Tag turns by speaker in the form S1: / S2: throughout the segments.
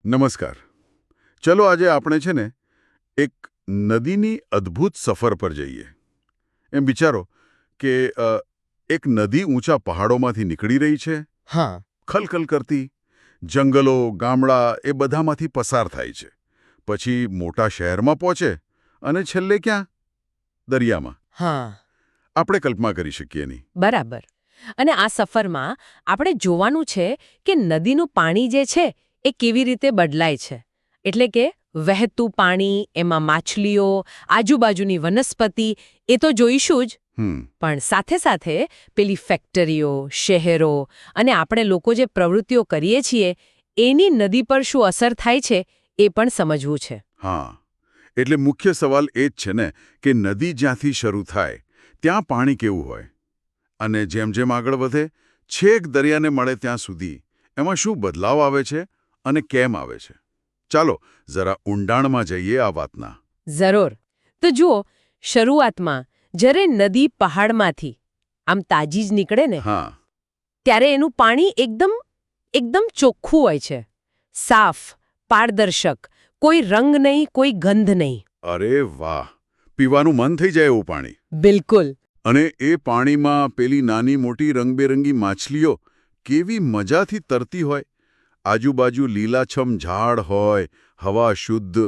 S1: નમસ્કાર. ચલો આજે આપણે છે ને એક નદીની અદ્ભુત સફર પર જઈએ. એમ વિચારો કે એક નદી ઊંચા પહાડોમાંથી નીકળી રહી છે,
S2: હા.
S1: ખલખલ કરતી, જંગલો, ગામડા એ બધામાંથી પસાર થાય છે. પછી મોટા શહેરમાં પહોંચે અને છેલ્લે ક્યાં? દરિયામાં.
S2: હા.
S1: આપણે કલ્પના કરી શકીએ નહીં.
S3: બરાબર. અને આ સફરમાં આપણે જોવાનું છે કે નદીનું પાણી જે છે એ કેવી રીતે બદલાય છે. એટલે કે વહેતું પાણી, એમાં માછલીઓ, આજુબાજુની વનસ્પતિ એ તો જોઈશું જ, પણ સાથે સાથે પેલી ફેક્ટરીઓ, શહેરો અને આપણે લોકો જે પ્રવૃત્તિઓ કરીએ છીએ એની નદી પર શું અસર થાય છે એ પણ સમજવું છે.
S1: હા, એટલે મુખ્ય સવાલ એ જ છે ને કે નદી જ્યાંથી શરૂ થાય ત્યાં પાણી કેવું હોય અને જેમ જેમ આગળ વધે છેક દરિયાને મળે ત્યાં સુધી એમાં શું બદલાવ આવે છે અને કેમ આવે છે. ચાલો જરા ઊંડાણમાં જઈએ આ વાતના.
S3: જરૂર. તો જુઓ, શરૂઆતમાં જ્યારે નદી પહાડમાંથી આમ તાજી જ નીકળે ને
S1: હા,
S3: ત્યારે એનું પાણી એકદમ ચોખ્ખું હોય છે. સાફ, પારદર્શક, કોઈ રંગ નહીં, કોઈ ગંધ નહીં.
S1: અરે વાહ, પીવાનું મન થઈ જાય એવું પાણી.
S3: બિલકુલ.
S1: અને એ પાણીમાં પેલી નાની મોટી રંગબેરંગી માછલીઓ કેવી મજાથી તરતી હોય. આજુબાજુ લીલાછમ ઝાડ હોય, હવા શુદ્ધ,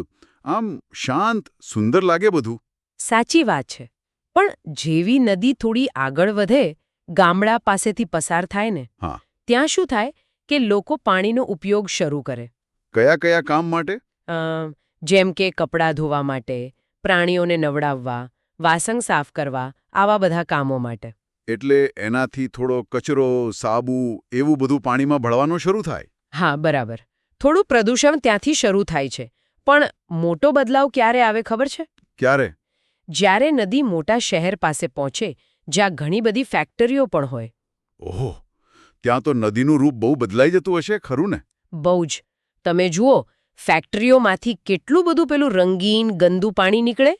S1: આમ શાંત, સુંદર લાગે બધું.
S3: સાચી વાત છે. પણ જેવી નદી થોડી આગળ વધે, ગામડા પાસેથી પસાર થાય ને,
S1: હા,
S3: ત્યાં શું થાય કે લોકો પાણીનો ઉપયોગ શરૂ કરે.
S1: કયા કયા કામ માટે?
S3: જેમ કે કપડાં ધોવા માટે, પ્રાણીઓને નવડાવવા, વાસણ સાફ કરવા, આવા બધા કામો માટે.
S1: એટલે એનાથી થોડો કચરો, સાબુ એવું બધું પાણીમાં ભળવાનું શરૂ થાય.
S3: હા, બરાબર. થોડું પ્રદૂષણ ત્યાંથી શરૂ થાય છે. પણ મોટો બદલાવ ક્યારે આવે ખબર છે?
S1: ક્યારે?
S3: જ્યારે નદી મોટા શહેર પાસે પહોંચે, જ્યાં ઘણી બધી ફેક્ટરીઓ પણ હોય.
S1: ઓહો, ત્યાં તો નદીનું રૂપ બહુ બદલાઈ જતું હશે, ખરું ને?
S3: બહુ જ. તમે જુઓ, ફેક્ટરીઓમાંથી કેટલું બધું પેલું રંગીન, ગંદુ પાણી નીકળે,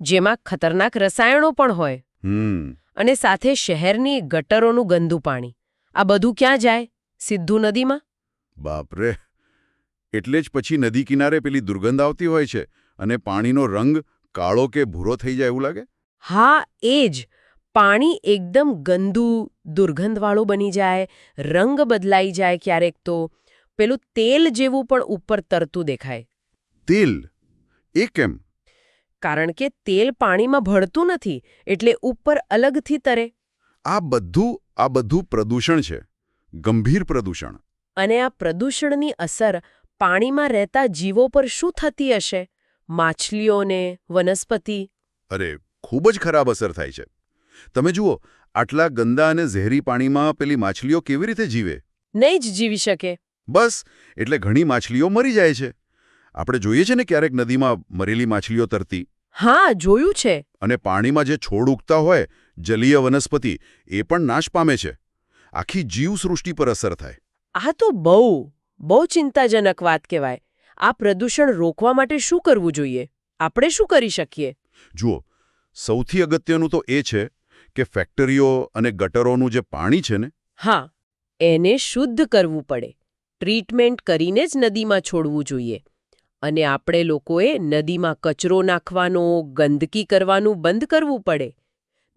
S3: જેમાં ખતરનાક રસાયણો પણ હોય. અને સાથે શહેરની ગટરોનું ગંદુ પાણી. આ બધું ક્યાં જાય? સીધું નદીમાં.
S1: બાપરે! એટલે જ પછી નદી કિનારે પેલી દુર્ગંધ આવતી હોય છે અને પાણીનો રંગ કાળો કે ભૂરો થઈ જાય એવું લાગે?
S3: હા, એ જ. પાણી એકદમ ગંદુ, દુર્ગંધવાળું બની જાય, રંગ બદલાઈ જાય, ક્યારેક તો પેલું તેલ જેવું પણ ઉપર તરતું દેખાય.
S1: તેલ? એ કેમ?
S3: કારણ કે તેલ પાણીમાં ભળતું નથી, એટલે ઉપર અલગથી તરે.
S1: આ બધું પ્રદૂષણ છે. ગંભીર પ્રદૂષણ.
S3: અને આ પ્રદૂષણની અસર પાણીમાં રહેતા જીવો પર શું થતી હશે? માછલીઓને, વનસ્પતિ.
S1: અરે, ખૂબ જ ખરાબ અસર થાય છે. તમે જુઓ, આટલા ગંદા અને ઝેરી પાણીમાં પેલી માછલીઓ કેવી રીતે જીવે?
S3: નહીં જ જીવી શકે.
S1: બસ, એટલે ઘણી માછલીઓ મરી જાય છે. આપણે જોઈએ છે ને ક્યારેક નદીમાં મરેલી માછલીઓ તરતી.
S3: હા, જોયું છે.
S1: અને પાણીમાં જે છોડ ઉગતા હોય, જલીય વનસ્પતિ, એ પણ નાશ પામે છે. આખી જીવસૃષ્ટિ પર અસર થાય.
S3: આ તો બહુ ચિંતાજનક વાત કહેવાય. આ પ્રદૂષણ રોકવા માટે શું કરવું જોઈએ? આપણે શું કરી શકીએ?
S1: જુઓ, સૌથી અગત્યનું તો એ છે કે ફેક્ટરીઓ અને ગટરોનું જે પાણી છે ને,
S3: હા, એને શુદ્ધ કરવું પડે. ટ્રીટમેન્ટ કરીને જ નદીમાં છોડવું જોઈએ. અને આપણે લોકોએ નદીમાં કચરો નાખવાનો, ગંદકી કરવાનું બંધ કરવું પડે.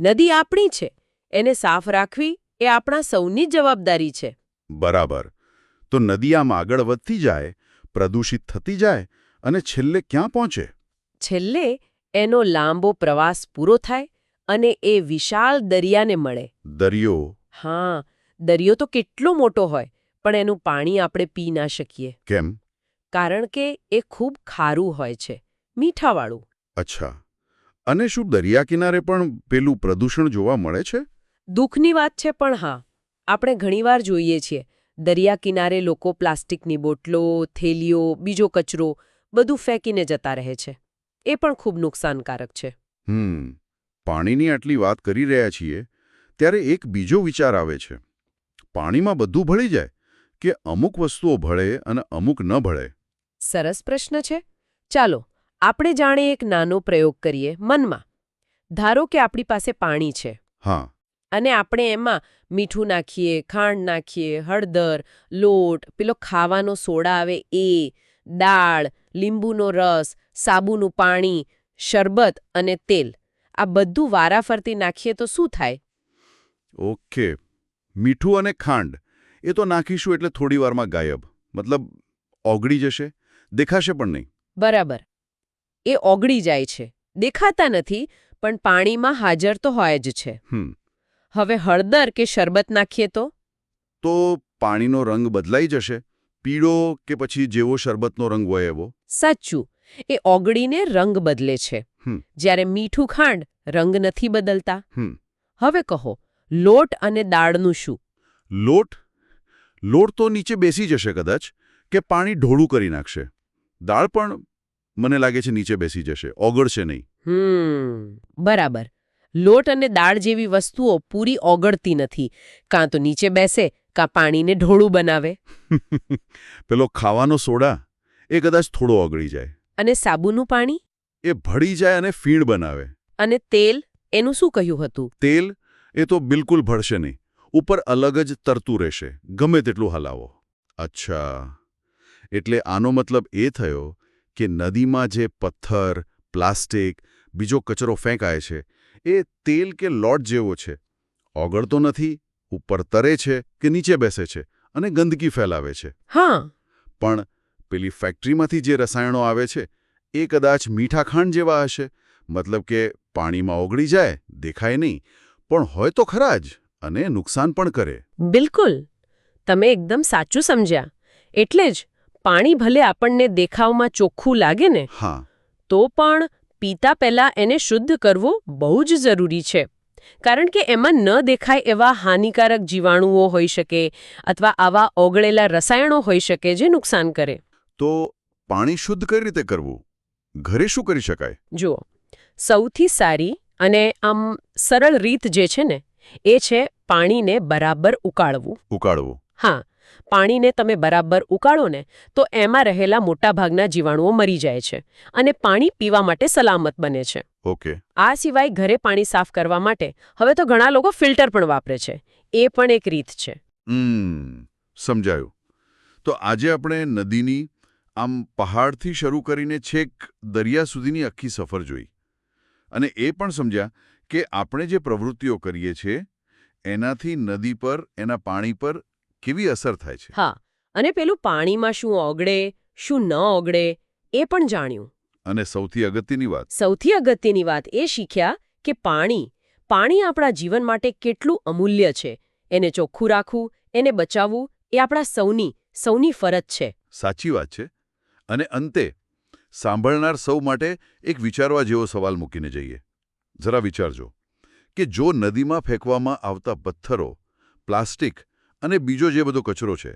S3: નદી આપણી છે, એને સાફ રાખવી એ આપણા સૌની જવાબદારી છે.
S1: બરાબર. તો નદી આમ આગળ વધતી જાય, પ્રદૂષિત થતી જાય અને છેલ્લે ક્યાં પહોંચે?
S3: છેલ્લે એનો લાંબો પ્રવાસ પૂરો થાય અને એ વિશાળ દરિયાને મળે.
S1: દરિયો?
S3: હા, દરિયો તો કેટલો મોટો હોય, પણ એનું પાણી આપણે પી ના શકીએ.
S1: કેમ?
S3: કારણ કે એ ખૂબ ખારું હોય છે, મીઠાવાળું.
S1: અચ્છા. અને શું દરિયા કિનારે પણ પેલું પ્રદૂષણ જોવા મળે છે?
S3: દુઃખની વાત છે, પણ હા, આપણે ઘણીવાર જોઈએ છીએ દરિયા કિનારે લોકો પ્લાસ્ટિકની બોટલો, થેલીઓ, બીજો કચરો બધું ફેંકીને જતા રહે છે. એ પણ ખૂબ નુકસાનકારક છે.
S1: પાણીની આટલી વાત કરી રહ્યા છીએ ત્યારે એક બીજો વિચાર આવે છે. પાણીમાં બધું ભળી જાય કે અમુક વસ્તુઓ ભળે અને અમુક ન ભળે?
S3: સરસ પ્રશ્ન છે. ચાલો આપણે જાણે એક નાનો પ્રયોગ કરીએ મનમાં. ધારો કે આપણી પાસે પાણી છે.
S1: હા.
S3: અને આપણે એમાં મીઠું નાખીએ, ખાંડ નાખીએ, હળદર, લોટ, પેલો ખાવાનો સોડા આવે એ, દાળ, લીંબુનો રસ, સાબુનું પાણી, શરબત અને તેલ આ બધું વારાફરતી નાખીએ તો શું થાય?
S1: ઓકે. મીઠું અને ખાંડ એ તો નાખીશું એટલે થોડી વારમાં ગાયબ. મતલબ ઓગળી જશે, દેખાશે પણ નહીં.
S3: બરાબર. એ ઓગળી જાય છે, દેખાતા નથી, પણ પાણીમાં હાજર તો હોય જ છે. હવે હળદર કે શરબત નાખીએ તો?
S1: તો પાણીનો રંગ બદલાઈ જશે, પીળો કે પછી જેવો શરબતનો રંગ હોય એવો.
S3: સાચું, એ ઓગળીને રંગ બદલે છે. જ્યારે મીઠું ખાંડ રંગ નથી બદલતા. હવે કહો, લોટ અને દાળનું શું?
S1: લોટ તો નીચે બેસી જશે કદાચ, કે પાણી ઢોળું કરી નાખશે. દાળ પણ મને લાગે છે નીચે બેસી જશે, ઓગળશે નહીં.
S3: બરાબર. લોટ અને દાળ જેવી વસ્તુઓ પૂરી ઓગળતી નથી, કાં તો નીચે બેસે કાં પાણીને ઢોળું બનાવે.
S1: પેલો ખાવાનો સોડા એ કદાચ થોડો ઓગળી જાય.
S3: અને સાબુનું પાણી?
S1: એ ભળી જાય અને ફીણ બનાવે.
S3: અને તેલ, એનું શું કહ્યું હતું?
S1: તેલ એ તો બિલકુલ ભળશે નહીં, ઉપર અલગ જ તરતું રહેશે, ગમે તેટલું હલાવો. અચ્છા, એટલે આનો મતલબ એ થયો કે નદીમાં જે પથ્થર, પ્લાસ્ટિક, બીજો કચરો ફેંકાય છે એ તેલ કે લોટ જેવો છે. ઓગળતો નથી, ઉપર તરે છે કે નીચે બેસે છે અને ગંદકી ફેલાવે છે.
S3: હા.
S1: પણ પેલી ફેક્ટરીમાંથી જે રસાયણો આવે છે એ કદાચ મીઠા ખાંડ જેવા હશે. મતલબ કે પાણીમાં ઓગળી જાય, દેખાય નહીં, પણ હોય તો ખરા જ અને નુકસાન પણ કરે.
S3: બિલકુલ. તમે એકદમ સાચું સમજ્યા. એટલે જ પાણી ભલે આપણને દેખાવમાં ચોખ્ખું લાગે ને,
S1: હા,
S3: તો પણ પીતા પહેલા એને શુદ્ધ કરવું બહુ જ જરૂરી છે. કારણ કે એમાં ન દેખાય એવા હાનિકારક જીવાણુઓ હોઈ શકે અથવા આવા ઓગળેલા રસાયણો હોઈ શકે જે નુકસાન કરે.
S1: તો પાણી શુદ્ધ કઈ રીતે કરવું? ઘરે શું કરી શકાય?
S3: જુઓ, સૌથી સારી અને આમ સરળ રીત જે છે ને એ છે પાણીને બરાબર ઉકાળવું.
S1: ઉકાળવું?
S3: હા, પાણીને તમે બરાબર ઉકાળો ને તો એમાં રહેલા મોટાભાગના જીવાણુઓ મરી જાય છે અને પાણી પીવા માટે સલામત બને છે.
S1: ઓકે.
S3: આ સિવાય ઘરે પાણી સાફ કરવા માટે હવે તો ઘણા લોકો ફિલ્ટર પણ વાપરે છે. એ પણ એક રીત છે.
S1: સમજાયું. તો આજે આપણે નદીની આમ પહાડથી શરૂ કરીને છેક દરિયા સુધીની આખી સફર જોઈ અને એ પણ સમજ્યા કે આપણે જે પ્રવૃત્તિઓ કરીએ છીએ એનાથી નદી પર, એના પાણી પર કેવી અસર થાય છે.
S3: હા, અને પેલું પાણીમાં શું ઓગળે, શું ન ઓગળે એ પણ જાણ્યું.
S1: અને સૌથી
S3: અગત્યની વાત એ શીખ્યા કે પાણી આપણા જીવન માટે કેટલું અમૂલ્ય છે. એને ચોખ્ખું રાખવું, એને બચાવવું એ આપણા સૌની ફરજ છે.
S1: સાચી વાત છે. અને અંતે સાંભળનાર સૌ માટે એક વિચારવા જેવો સવાલ મૂકીને જઈએ. જરા વિચારજો કે જો નદીમાં ફેંકવામાં આવતા પથ્થરો, પ્લાસ્ટિક અને બીજો જે બધો કચરો છે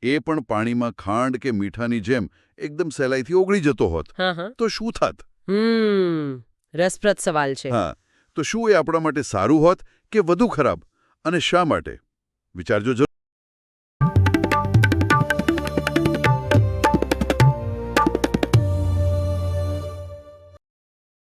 S1: એ પણ પાણીમાં ખાંડ કે મીઠાની જેમ એકદમ સહેલાઈથી ઓગળી જતો હોત, તો શું થાત?
S3: રસપ્રદ સવાલ છે.
S1: હા, તો શું એ આપણા માટે સારું હોત કે વધુ ખરાબ, અને શા માટે? વિચારજો.